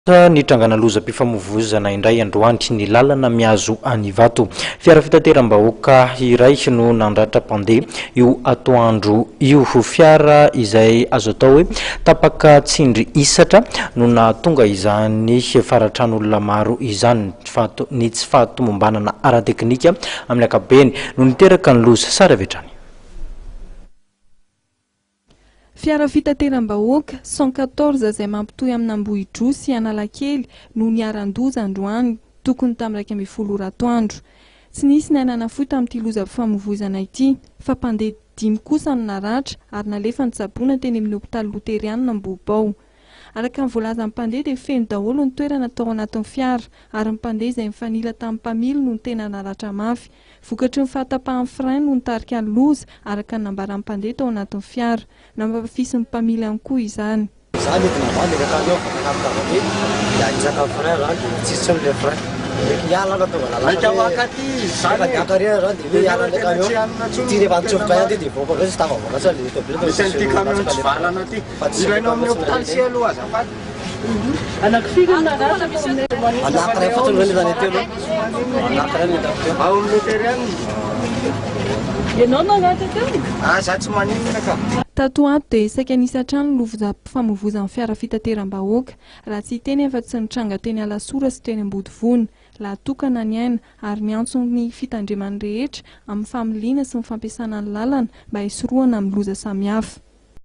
Ny trangana lozam-pifamoivoizana indray androany ny lalana miazo Anivato. Fiara fitateram-bahoaka iray no nandratra mpandeha io atoandro io. Fiara izay azo atao hoe tapaka tsindry isatra no nahatonga izany faratran'olona maro izany. Ny tsy fahatomombanana ara-teknika amin'ny ankapobeny no niteraka ny loza sara vetrany. Fiara fitateram-bahoaka 114 izay mampitohy amin'ny Ambohidro sy Analakely no niaran-doza androany tokony tamin'ny 12 atoandro. Tsy nisy nainana foy tamin'ity lozam-pifamoivoizana ity fa mpandeha 5 kosa no naratra ary nalefa ny tsaboina teny amin'ny hopitaly loterianina Ambohibao. Araka ny voalazan'ny mpandeha dia feno daholo ny toerana tao anatin'ny fiara ary ny mpandeha izay mifanila tamin'ny mpamily no tena naratra mafy. Vokatry ny fahatapahan'ny frein no nitarika ny loza araka ny nambaran'ny mpandeha tao anatin'ny fiara. Nampafisy ny mpamily ihany koa izany. Tato ato dia isaky nisy hatrany lozam-pifamoivoizan'ny fiara fitateram-bahoaka raha tsy teny efa tsy nitranga teny Alasora sy teny Ambodivona lahatokana ny aina ary miantso ny fitandremany rehetra amin'ny familiana sy ny fampiasana ny lalana mba hisoroana amin'ny loza samihafa.